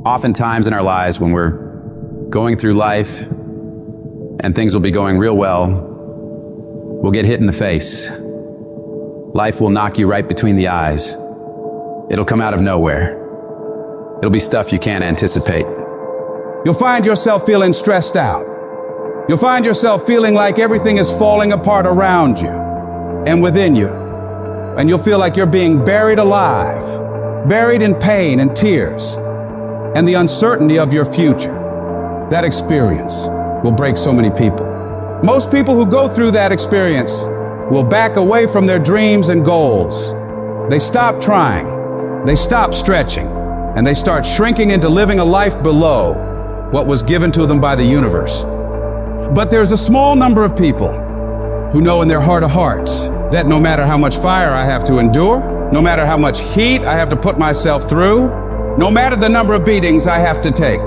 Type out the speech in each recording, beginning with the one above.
Oftentimes in our lives when we're going through life and things will be going real well, we'll get hit in the face. Life will knock you right between the eyes. It'll come out of nowhere. It'll be stuff you can't anticipate. You'll find yourself feeling stressed out. You'll find yourself feeling like everything is falling apart around you and within you. And you'll feel like you're being buried alive, buried in pain and tears and the uncertainty of your future. That experience will break so many people. Most people who go through that experience will back away from their dreams and goals. They stop trying, they stop stretching, and they start shrinking into living a life below what was given to them by the universe. But there's a small number of people who know in their heart of hearts that no matter how much fire I have to endure, no matter how much heat I have to put myself through, no matter the number of beatings I have to take,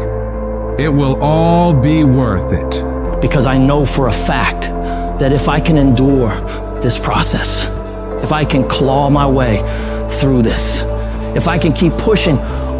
it will all be worth it. Because I know for a fact that if I can endure this process, if I can claw my way through this, if I can keep pushing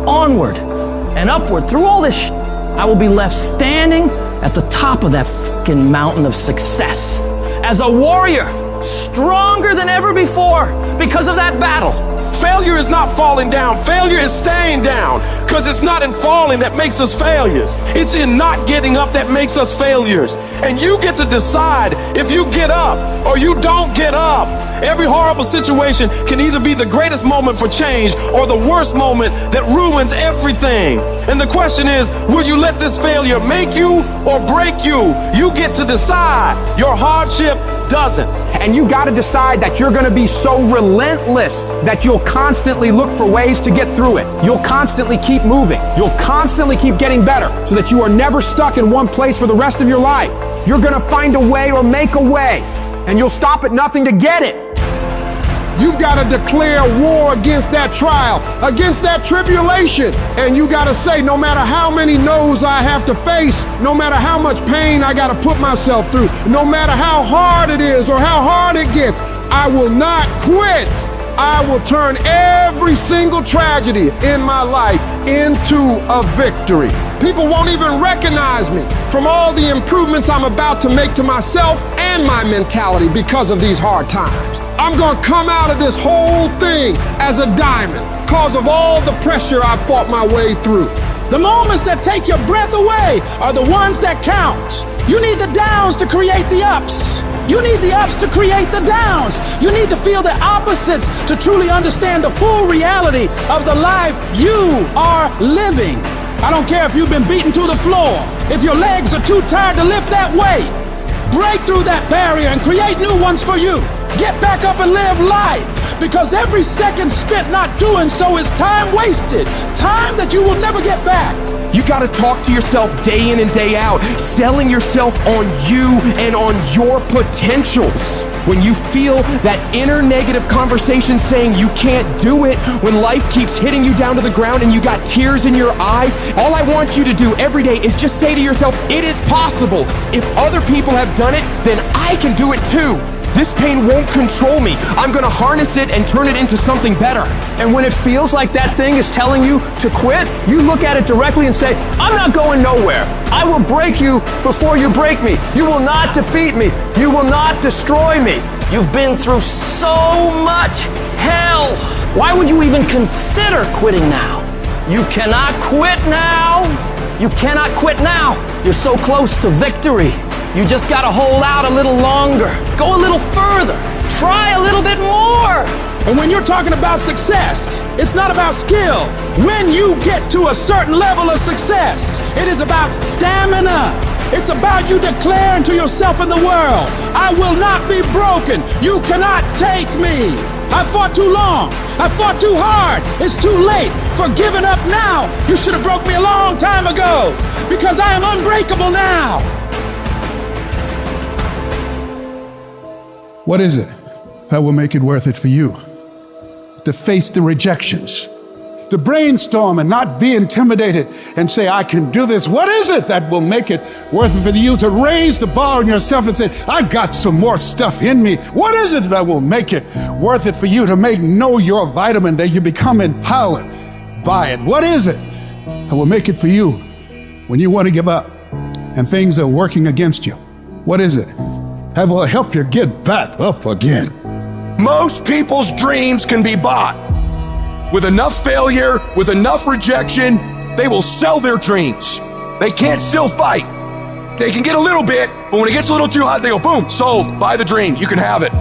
onward and upward through all this, I will be left standing at the top of that fucking mountain of success as a warrior, stronger than ever before because of that battle. Failure is not falling down. Failure is staying down, because it's not in falling that makes us failures. It's in not getting up that makes us failures. And you get to decide if you get up or you don't get up. Every horrible situation can either be the greatest moment for change or the worst moment that ruins everything. And the question is, will you let this failure make you or break you? You get to decide. Your hardship doesn't. And you got to decide that you're going to be so relentless that you'll constantly look for ways to get through it. You'll constantly keep moving. You'll constantly keep getting better so that you are never stuck in one place for the rest of your life. You're going to find a way or make a way, and you'll stop at nothing to get it. You've got to declare war against that trial, against that tribulation. And you got to say, no matter how many no's I have to face, no matter how much pain I got to put myself through, no matter how hard it is or how hard it gets, I will not quit. I will turn every single tragedy in my life into a victory. People won't even recognize me from all the improvements I'm about to make to myself and my mentality because of these hard times. I'm gonna come out of this whole thing as a diamond because of all the pressure I fought my way through. The moments that take your breath away are the ones that count. You need the downs to create the ups. You need the ups to create the downs. You need to feel the opposites to truly understand the full reality of the life you are living. I don't care if you've been beaten to the floor, if your legs are too tired to lift that weight. Break through that barrier and create new ones for you. Get back up and live life, because every second spent not doing so is time wasted, time that you will never get back. You got to talk to yourself day in and day out, selling yourself on you and on your potentials. When you feel that inner negative conversation saying you can't do it, when life keeps hitting you down to the ground and you got tears in your eyes, all I want you to do every day is just say to yourself, it is possible. If other people have done it, then I can do it too. This pain won't control me. I'm gonna harness it and turn it into something better. And when it feels like that thing is telling you to quit, you look at it directly and say, I'm not going nowhere. I will break you before you break me. You will not defeat me. You will not destroy me. You've been through so much hell. Why would you even consider quitting now? You cannot quit now. You cannot quit now. You're so close to victory. You just gotta hold out a little longer. Go a little further. Try a little bit more. And when you're talking about success, it's not about skill. When you get to a certain level of success, it is about stamina. It's about you declaring to yourself and the world, I will not be broken. You cannot take me. I fought too long. I fought too hard. It's too late for giving up now. You should have broke me a long time ago, because I am unbreakable now. What is it that will make it worth it for you? To face the rejections, to brainstorm and not be intimidated and say, I can do this. What is it that will make it worth it for you to raise the bar on yourself and say, I got some more stuff in me? What is it that will make it worth it for you to know your vitamin, that you become empowered by it? What is it I will make it for you when you want to give up and things are working against you. What is it? I will help you get back up again. Most people's dreams can be bought. With enough failure, with enough rejection, they will sell their dreams. They can't still fight. They can get a little bit, but when it gets a little too hot, they go, boom, sold, buy the dream, you can have it.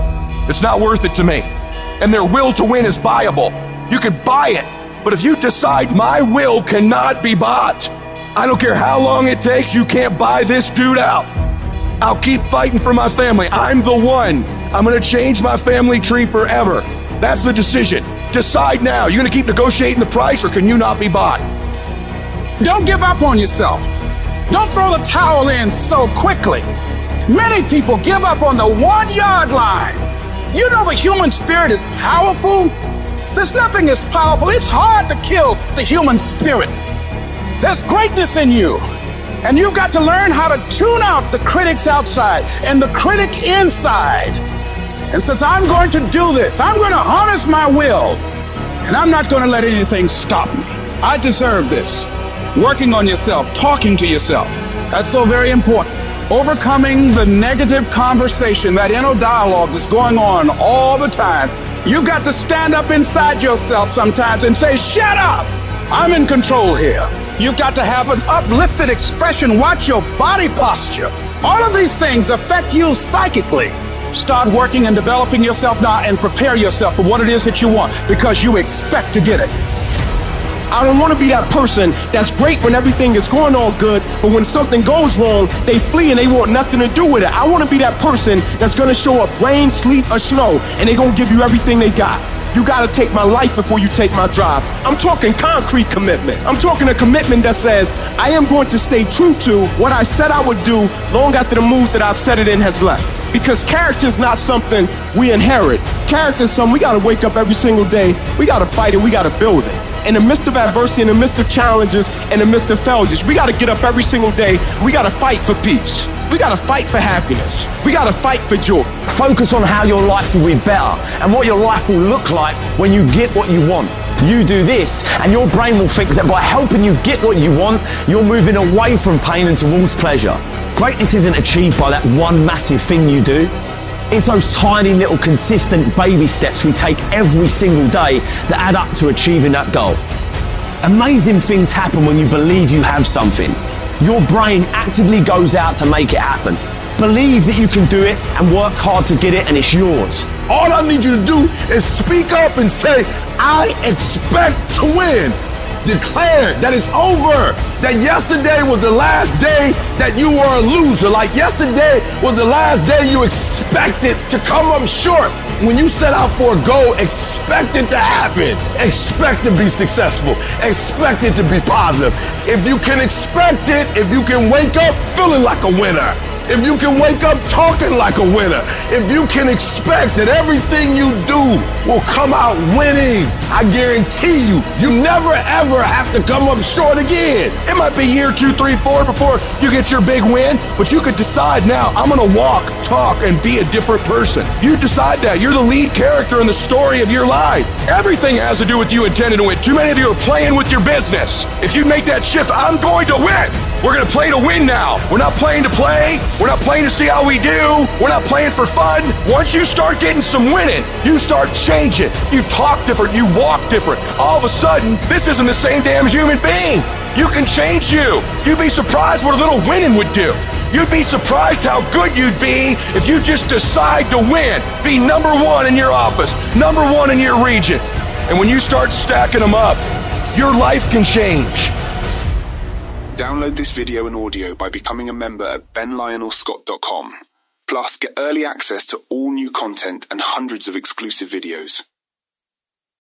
It's not worth it to me. And their will to win is buyable. You can buy it, but if you decide my will cannot be bought, I don't care how long it takes, you can't buy this dude out. I'll keep fighting for my family. I'm the one. I'm gonna change my family tree forever. That's the decision. Decide now. You're gonna keep negotiating the price, or can you not be bought? Don't give up on yourself. Don't throw the towel in so quickly. Many people give up on the 1-yard line. You know the human spirit is powerful. There's nothing as powerful. It's hard to kill the human spirit. There's greatness in you. And you've got to learn how to tune out the critics outside and the critic inside. And since I'm going to do this, I'm going to harness my will. And I'm not going to let anything stop me. I deserve this. Working on yourself, talking to yourself. That's so very important. Overcoming the negative conversation, that inner dialogue that's going on all the time. You've got to stand up inside yourself sometimes and say, shut up! I'm in control here. You've got to have an uplifted expression. Watch your body posture. All of these things affect you psychically. Start working and developing yourself now and prepare yourself for what it is that you want, because you expect to get it. I don't want to be that person that's great when everything is going all good, but when something goes wrong, they flee and they want nothing to do with it. I want to be that person that's going to show up rain, sleet, or snow, and they're going to give you everything they got. You got to take my life before you take my drive. I'm talking concrete commitment. I'm talking a commitment that says, I am going to stay true to what I said I would do long after the mood that I've set it in has left. Because character is not something we inherit. Character is something we got to wake up every single day. We got to fight it. We got to build it. In the midst of adversity, in the midst of challenges, in the midst of failures, we got to get up every single day. We got to fight for peace. We got to fight for happiness. We got to fight for joy. Focus on how your life will be better and what your life will look like when you get what you want. You do this, and your brain will think that by helping you get what you want, you're moving away from pain and towards pleasure. Greatness isn't achieved by that one massive thing you do. It's those tiny little consistent baby steps we take every single day that add up to achieving that goal. Amazing things happen when you believe you have something. Your brain actively goes out to make it happen. Believe that you can do it and work hard to get it, and it's yours. All I need you to do is speak up and say, I expect to win. Declare that it's over. That yesterday was the last day that you were a loser. Like yesterday was the last day you expected to come up short. When you set out for a goal, expect it to happen. Expect to be successful. Expect it to be positive. If you can expect it, if you can wake up feeling like a winner, if you can wake up talking like a winner, if you can expect that everything you do will come out winning, I guarantee you, you never ever have to come up short again. It might be year 2, 3, 4 before you get your big win, but you could decide now, I'm gonna walk, talk, and be a different person. You decide that. You're the lead character in the story of your life. Everything has to do with you intending to win. Too many of you are playing with your business. If you make that shift, I'm going to win. We're gonna play to win now. We're not playing to play. We're not playing to see how we do. We're not playing for fun. Once you start getting some winning, you start changing. You talk different, you walk different. All of a sudden, this isn't the same damn human being. You can change you. You'd be surprised what a little winning would do. You'd be surprised how good you'd be if you just decide to win. Be number one in your office, number one in your region. And when you start stacking them up, your life can change. Download this video and audio by becoming a member at benlionelscott.com. Plus, get early access to all new content and hundreds of exclusive videos.